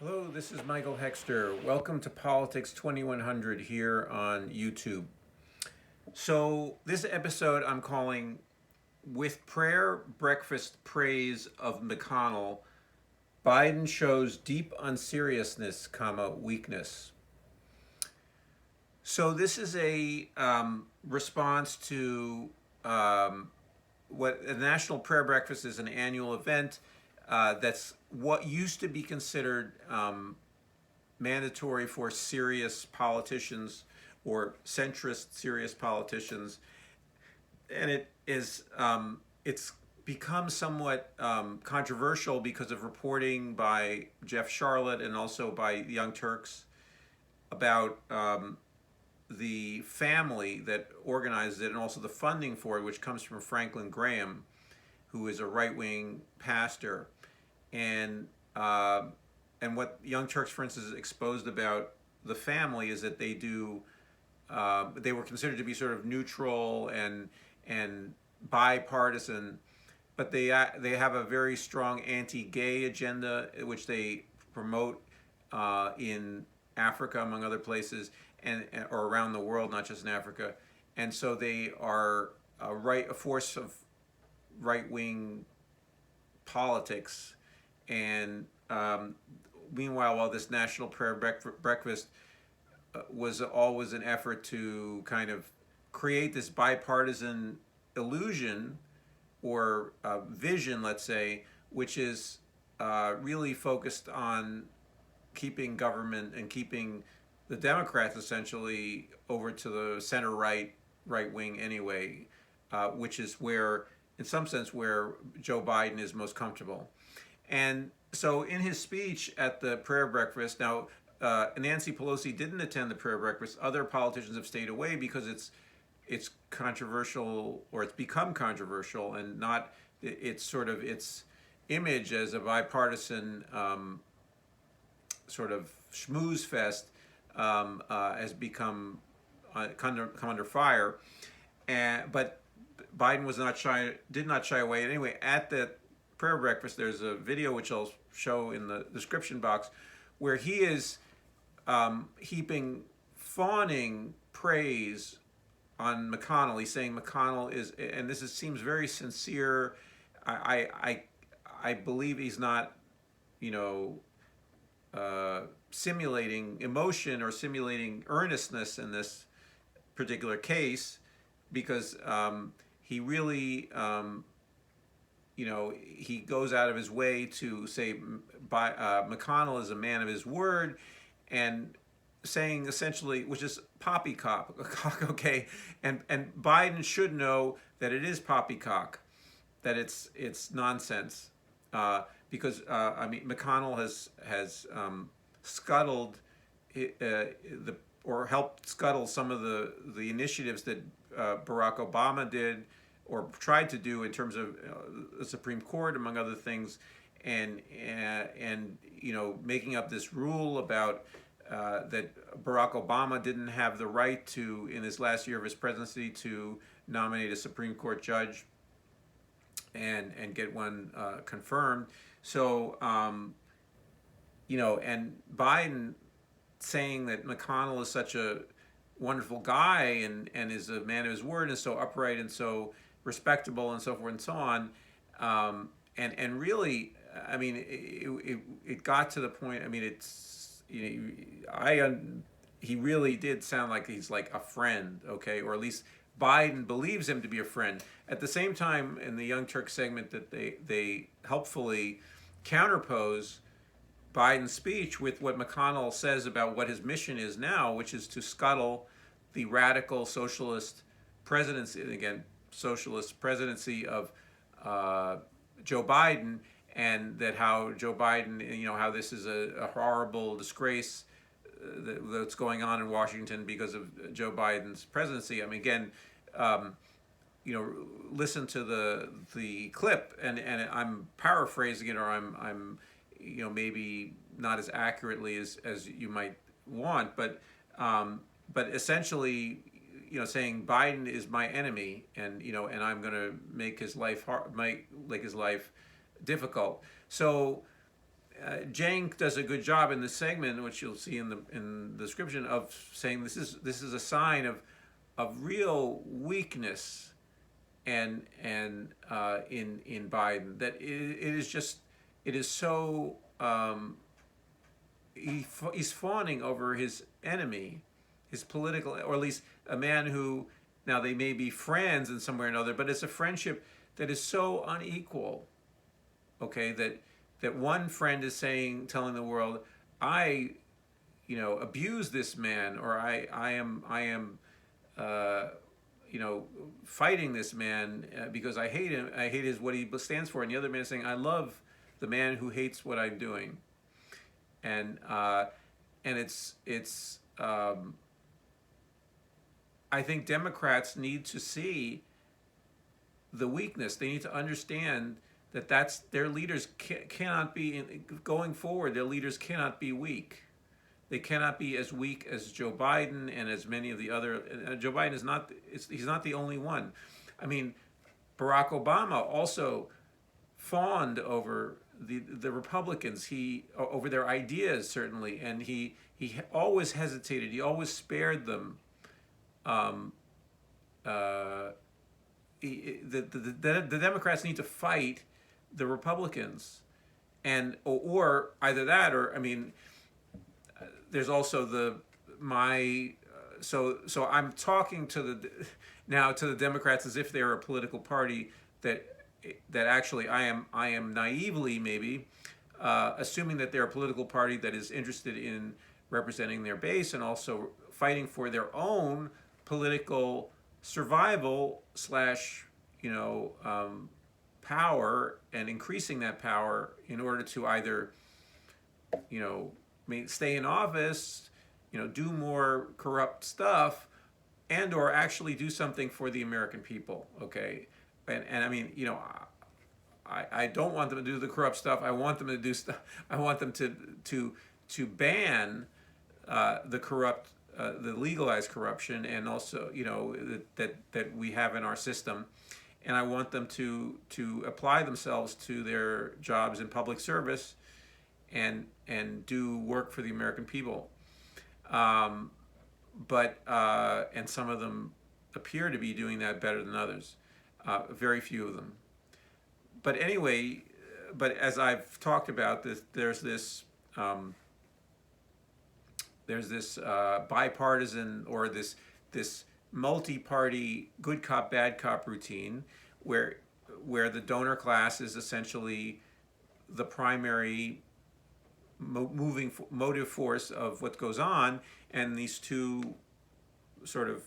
Hello, this is Michael Hexter. Welcome to Politics 2100 here on YouTube. So, this episode I'm calling With Prayer, Breakfast Praise of McConnell, Biden Shows Deep Unseriousness, Weakness. So, this is a response to what a National Prayer Breakfast is, an annual event that's what used to be considered mandatory for serious politicians or centrist serious politicians, and it's become somewhat controversial because of reporting by Jeff Charlotte and also by the Young Turks about the family that organizes it and also the funding for it, which comes from Franklin Graham, who is a right-wing pastor. And what Young Turks, for instance, exposed about the family is that they were considered to be sort of neutral and bipartisan, but they have a very strong anti-gay agenda, which they promote in Africa, among other places, or around the world, not just in Africa. And so they are a force of right-wing politics. And meanwhile, while this National Prayer Breakfast was always an effort to kind of create this bipartisan illusion or vision, let's say, which is really focused on keeping government and keeping the Democrats essentially over to the center right wing anyway, which is where, in some sense, where Joe Biden is most comfortable. And so in his speech at the prayer breakfast, now Nancy Pelosi didn't attend the prayer breakfast. Other politicians have stayed away because it's controversial, or it's become controversial, and not it's sort of its image as a bipartisan sort of schmooze fest has become come under fire. But Biden did not shy away. Anyway, at the prayer breakfast, there's a video which I'll show in the description box, where he is heaping fawning praise on McConnell. He's saying McConnell is, and seems very sincere. I believe he's not, simulating emotion or simulating earnestness in this particular case, because he really, he goes out of his way to say McConnell is a man of his word, and saying essentially, which is poppycock, okay, and Biden should know that it is poppycock, that it's nonsense, because McConnell has scuttled or helped scuttle some of the initiatives that Barack Obama did or tried to do in terms of the Supreme Court, among other things, and making up this rule about that Barack Obama didn't have the right to, in his last year of his presidency, to nominate a Supreme Court judge and get one confirmed. So and Biden saying that McConnell is such a wonderful guy and is a man of his word and so upright and so respectable and so forth and so on, and really, it got to the point. It's he really did sound like he's like a friend, okay, or at least Biden believes him to be a friend. At the same time, in the Young Turks segment, that they helpfully counterpose Biden's speech with what McConnell says about what his mission is now, which is to scuttle the radical socialist presidency, again, socialist presidency of Joe Biden, and that how Joe Biden, how this is a horrible disgrace that's going on in Washington because of Joe Biden's presidency. Again, listen to the clip, and I'm paraphrasing it, or I'm maybe not as accurately as you might want, but essentially, saying Biden is my enemy, and I'm going to make his life hard, make his life difficult. So Jang does a good job in this segment, which you'll see in the description, of saying this is a sign of real weakness and in Biden, that it is just, it is so he's fawning over his enemy, his political, or at least a man who, now they may be friends in some way or another, but it's a friendship that is so unequal. Okay, that one friend is telling the world, I, abuse this man, or I am fighting this man because I hate him. I hate what he stands for. And the other man is saying, I love the man who hates what I'm doing. And it's I think Democrats need to see the weakness. They need to understand that their leaders cannot be, going forward, their leaders cannot be weak. They cannot be as weak as Joe Biden and as many of the other. Joe Biden is not. He's not the only one. I mean, Barack Obama also fawned over the Republicans. Over their ideas, certainly, and he always hesitated. He always spared them. The Democrats need to fight the Republicans, and or either that, or I mean, there's also so I'm talking to the Democrats as if they're a political party that actually I am naively maybe assuming that they're a political party that is interested in representing their base and also fighting for their own political survival slash power, and increasing that power in order to either stay in office, do more corrupt stuff, and or actually do something for the American people. Okay, and I mean, I don't want them to do the corrupt stuff. I want them to do stuff. I want them to ban the corrupt, the legalized corruption, and also that we have in our system. And I want them to apply themselves to their jobs in public service and do work for the American people. But some of them appear to be doing that better than others. Very few of them. But anyway, but as I've talked about, there's this bipartisan, or this multi-party good cop bad cop routine where the donor class is essentially the primary motive force of what goes on, and these two sort of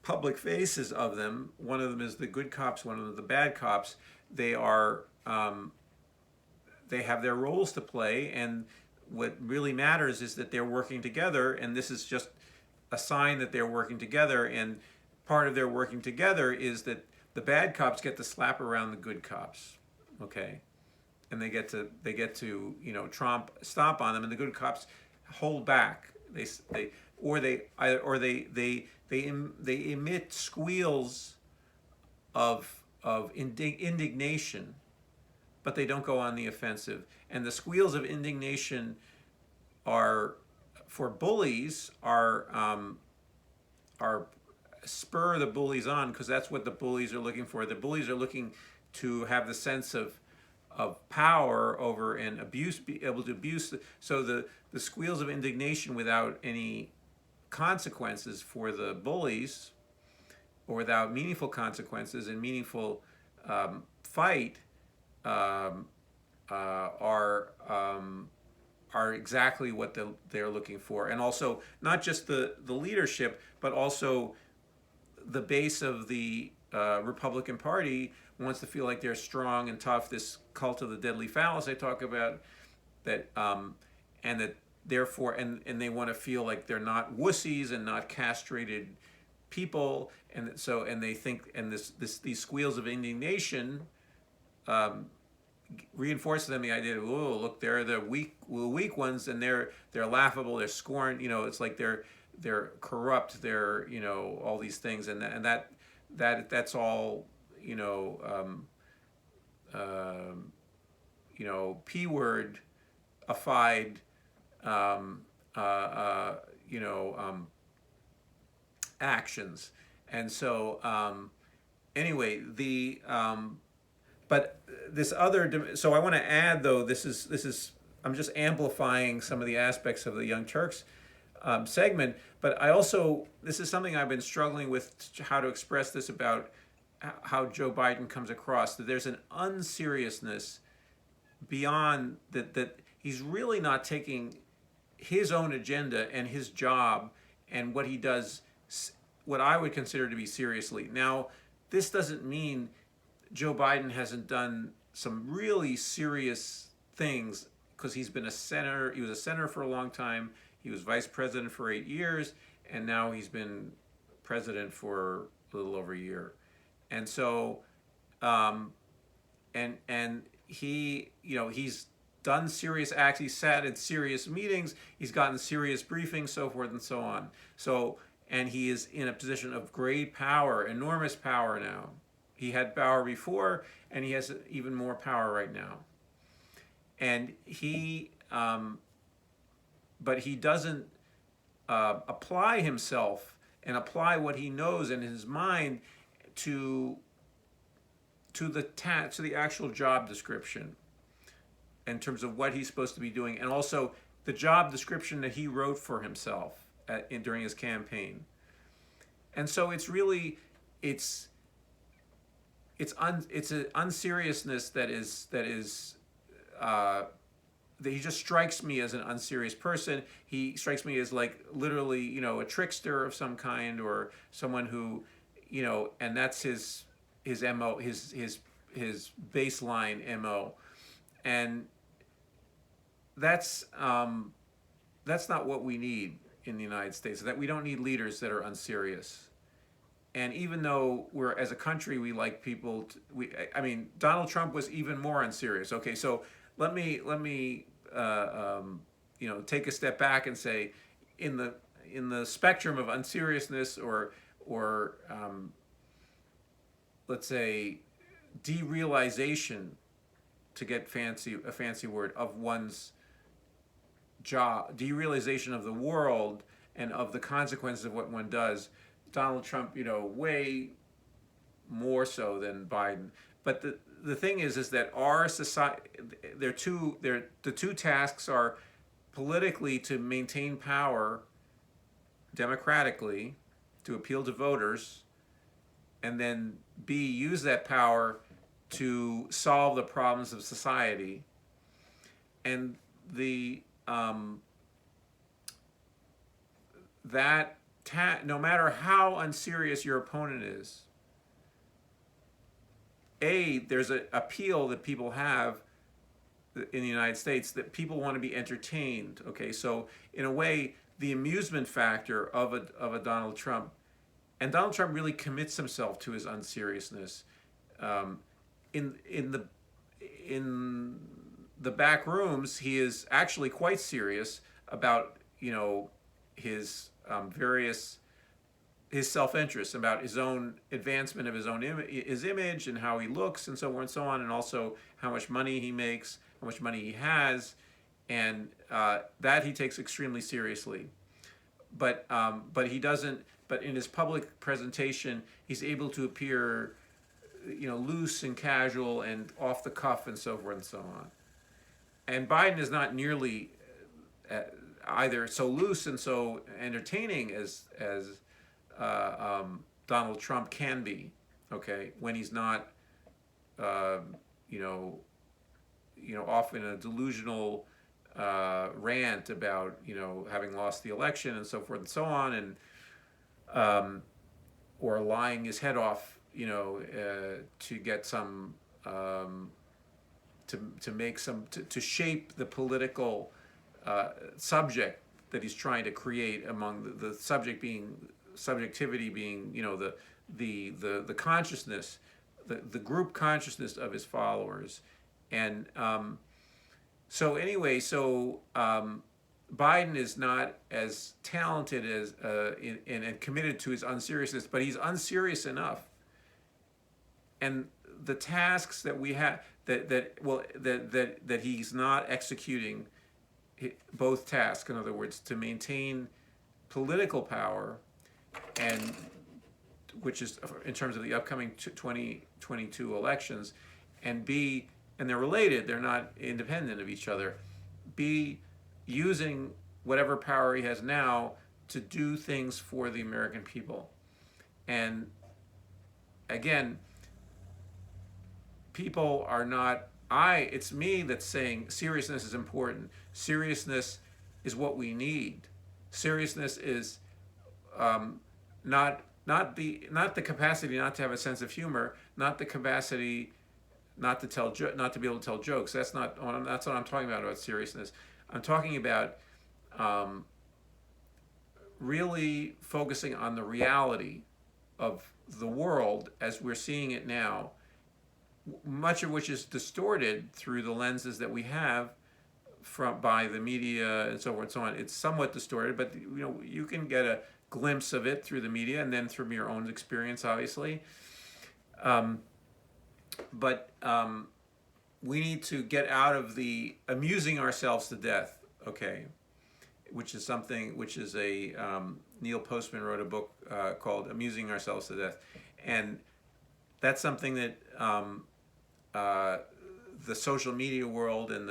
public faces of them, one of them is the good cops, one of them the bad cops. They are they have their roles to play, and what really matters is that they're working together, and this is just a sign that they're working together. And part of their working together is that the bad cops get to slap around the good cops, okay, and they get to stomp on them, and the good cops hold back. They emit squeals of indignation, but they don't go on the offensive. And the squeals of indignation are, for bullies, are spur the bullies on, because that's what the bullies are looking for. The bullies are looking to have the sense of power over and abuse, be able to abuse. So the squeals of indignation without any consequences for the bullies, or without meaningful consequences and meaningful fight, are exactly what they're looking for. And also not just the leadership, but also the base of the Republican Party wants to feel like they're strong and tough. This cult of the deadly phallus I talk about, that and that therefore, and they want to feel like they're not wussies and not castrated people, and so, and they think, and these squeals of indignation reinforces them the idea of, oh, look, they're the weak ones, and they're laughable, they're scorned. It's like they're corrupt, they're all these things, and that's all P word um, uh, uh, you know, actions. And so anyway, but this other, so I want to add though, this is I'm just amplifying some of the aspects of the Young Turks segment, but I also, this is something I've been struggling with, how to express this about how Joe Biden comes across, that there's an unseriousness beyond that he's really not taking his own agenda and his job and what he does, what I would consider to be seriously. Now, this doesn't mean Joe Biden hasn't done some really serious things, because he's been a senator. He was a senator for a long time. He was vice president for 8 years, and now he's been president for a little over a year. And so, and he, he's done serious acts. He's sat in serious meetings. He's gotten serious briefings, so forth and so on. So, and he is in a position of great power, enormous power now. He had power before, and he has even more power right now. And he, but he doesn't apply himself and apply what he knows in his mind to the actual job description in terms of what he's supposed to be doing, and also the job description that he wrote for himself during his campaign. And so it's really, it's an unseriousness that he just strikes me as an unserious person. He strikes me as like literally, a trickster of some kind, or someone who, and that's his MO, his baseline MO. And that's not what we need in the United States. That we don't need leaders that are unserious. And even though we're, as a country, we like people, Donald Trump was even more unserious. Okay, so let me take a step back and say, in the spectrum of unseriousness, or let's say derealization, to get a fancy word, of one's job, derealization of the world and of the consequences of what one does, Donald Trump, way more so than Biden. But the thing is that our society, the two tasks are politically to maintain power democratically, to appeal to voters, and then B, use that power to solve the problems of society. And no matter how unserious your opponent is, there's an appeal that people have in the United States, that people want to be entertained. Okay, so in a way, the amusement factor of a Donald Trump, and Donald Trump really commits himself to his unseriousness. In the back rooms, he is actually quite serious about his his self-interest, about his own advancement of his image and how he looks and so on and so on, and also how much money he makes, how much money he has, and that he takes extremely seriously. But he doesn't. But in his public presentation, he's able to appear, loose and casual and off the cuff and so forth and so on. And Biden is not nearly either so loose and so entertaining as Donald Trump can be. Okay, when he's not, off in a delusional rant about having lost the election and so forth and so on, and or lying his head off, to get some to make some to shape the political subject that he's trying to create, among the subjectivity being the consciousness, the group consciousness of his followers. And so anyway, Biden is not as talented as and committed to his unseriousness, but he's unserious enough. And the tasks that we have that he's not executing both tasks. In other words, to maintain political power, and which is in terms of the upcoming 2022 elections, and B, and they're related, they're not independent of each other, B, using whatever power he has now to do things for the American people. And again, people are not, it's me that's saying seriousness is important. Seriousness is what we need. Seriousness is not the capacity not to have a sense of humor, not the capacity not to be able to tell jokes. That's what I'm talking about seriousness. I'm talking about really focusing on the reality of the world as we're seeing it now, much of which is distorted through the lenses that we have by the media and so forth and so on. It's somewhat distorted, but you can get a glimpse of it through the media and then through your own experience, obviously. But we need to get out of the amusing ourselves to death, okay, which is a Neil Postman wrote a book called Amusing Ourselves to Death. And that's something that the social media world and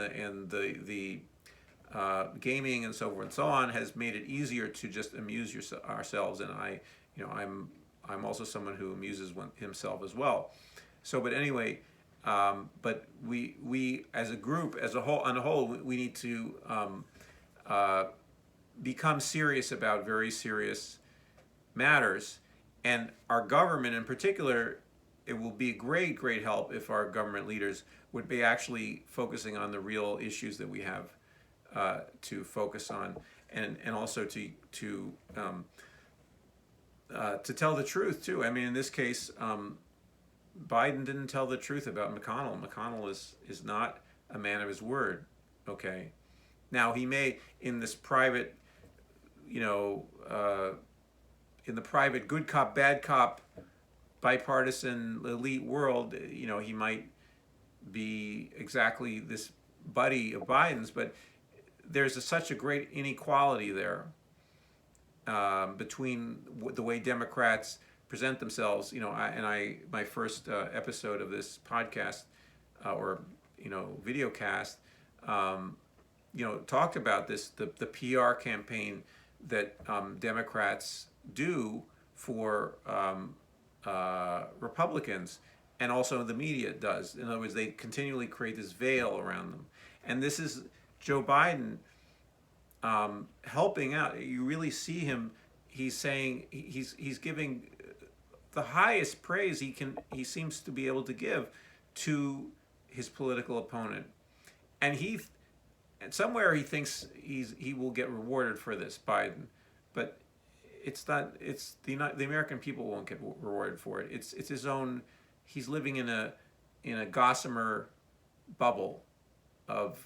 the gaming and so forth and so on has made it easier to just amuse ourselves. And I'm also someone who amuses himself as well. So, but anyway, but we as a group, on a whole, we need to become serious about very serious matters. And our government in particular, it will be a great help if our government leaders would be actually focusing on the real issues that we have to focus on, and also to tell the truth too. I mean, in this case, Biden didn't tell the truth about McConnell. McConnell is not a man of his word. Okay, now he may in this private, in the private good cop bad cop bipartisan elite world, he might be exactly this buddy of Biden's, but there's such a great inequality there between the way Democrats present themselves. My first episode of this podcast or video cast, talked about this, the PR campaign that Democrats do for Republicans, and also the media does. In other words, they continually create this veil around them. And this is Joe Biden helping out. You really see him. He's saying he's giving the highest praise he seems to be able to give to his political opponent, and somewhere he thinks he will get rewarded for this, Biden, but it's not. The American people won't get rewarded for it. It's his own. He's living in a gossamer bubble of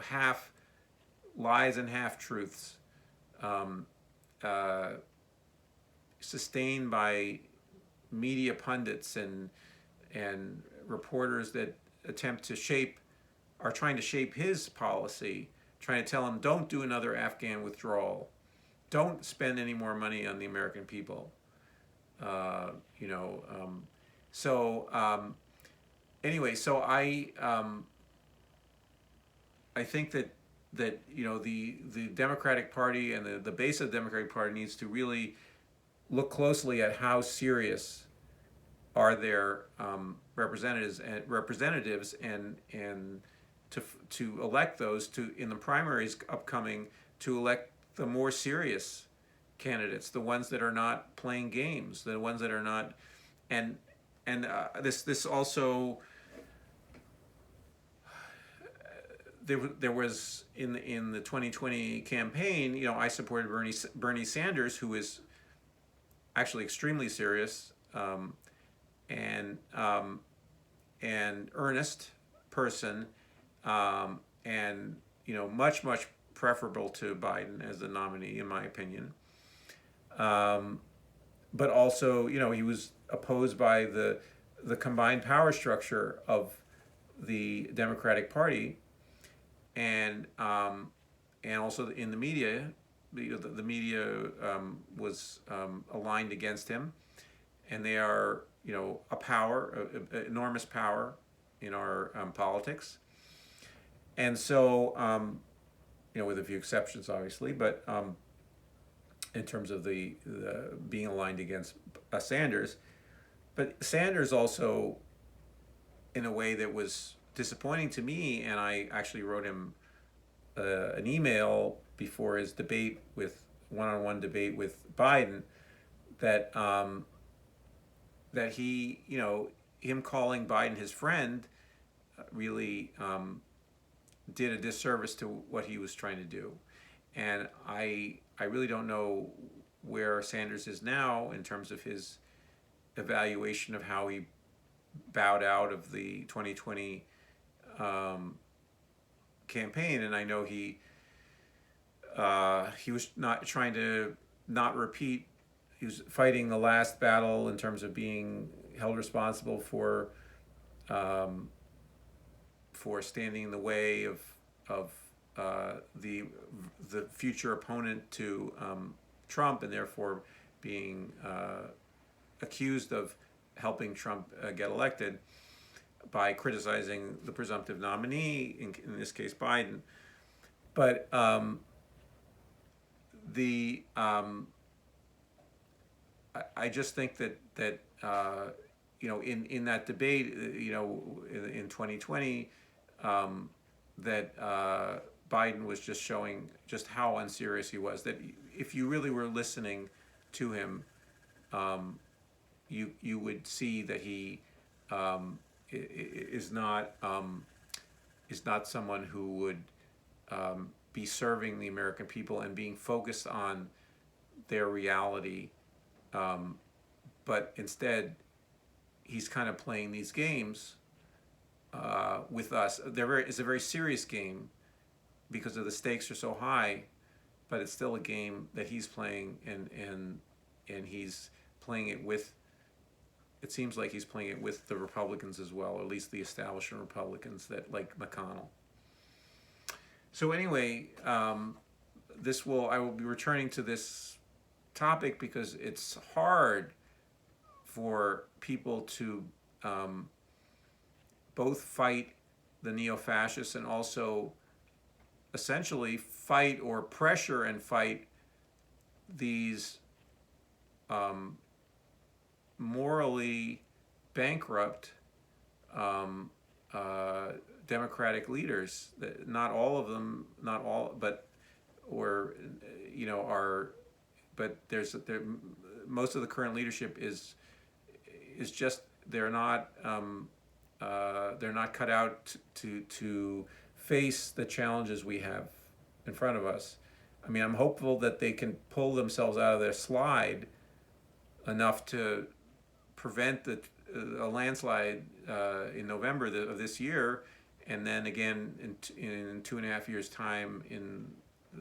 half lies and half truths, sustained by media pundits and reporters that are trying to shape his policy, trying to tell him, don't do another Afghan withdrawal, don't spend any more money on the American people. Anyway, so I think that the Democratic Party and the base of the Democratic Party needs to really look closely at how serious are their representatives and to elect those in the primaries upcoming, to elect the more serious candidates, the ones that are not playing games, the ones that are not, and this also there was in the 2020 campaign, I supported Bernie Sanders, who is actually extremely serious and earnest person, and much preferable to Biden as the nominee, in my opinion. But also, he was opposed by the combined power structure of the Democratic Party, and also in the media, the media was aligned against him, and they are, a power, enormous power in our politics. And so, with a few exceptions, obviously, but in terms of the being aligned against Sanders, but Sanders also, in a way that was disappointing to me, and I actually wrote him an email before his one-on-one debate with Biden, that that he, him calling Biden his friend, really did a disservice to what he was trying to do. And I really don't know where Sanders is now in terms of his evaluation of how he bowed out of the 2020 campaign. And I know he was not trying to not repeat. He was fighting the last battle in terms of being held responsible for standing in the way of the future opponent to Trump, and therefore being accused of helping Trump get elected by criticizing the presumptive nominee, in this case Biden. But I just think that in that debate, in 2020, that Biden was just showing just how unserious he was. That if you really were listening to him, you would see that he is not someone who would be serving the American people and being focused on their reality, but instead he's kind of playing these games with us. It's a very serious game because of the stakes are so high, but it's still a game that he's playing, and he's playing it with. It seems like he's playing it with the Republicans as well, or at least the establishment Republicans that like McConnell. So anyway, I will be returning to this topic because it's hard for people to both fight the neo-fascists and also essentially fight or pressure and fight these morally bankrupt democratic leaders. Not all of them, not all, but most of the current leadership is just they're not cut out to face the challenges we have in front of us. I mean, I'm hopeful that they can pull themselves out of their slide enough to prevent a landslide in November of this year, and then again in 2.5 years' time in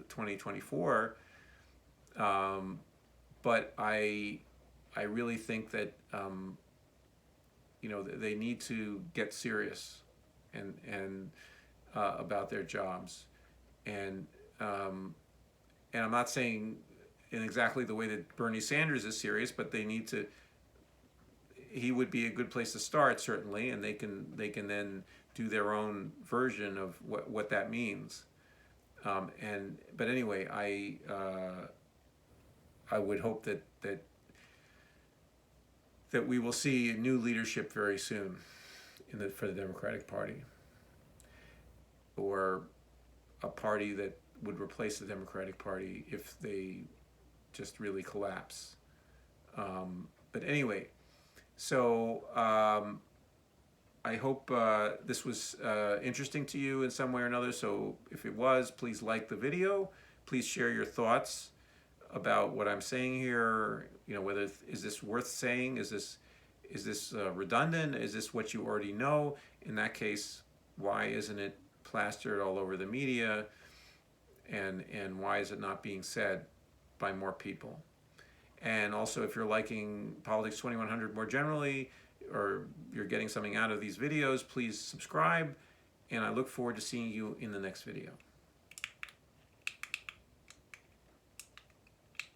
2024. But I really think that they need to get serious and about their jobs, and I'm not saying in exactly the way that Bernie Sanders is serious, but they need to. He would be a good place to start, certainly, and they can then do their own version of what that means. But anyway, I would hope that we will see new leadership very soon for the Democratic Party, or a party that would replace the Democratic Party if they just really collapse. But anyway, so I hope this was interesting to you in some way or another. So if it was, please like the video. Please share your thoughts about what I'm saying here. Whether is this worth saying? Is this redundant? Is this what you already know? In that case, why isn't it plastered all over the media? And why is it not being said by more people? And also, if you're liking Politics 2100 more generally, or you're getting something out of these videos, please subscribe and I look forward to seeing you in the next video.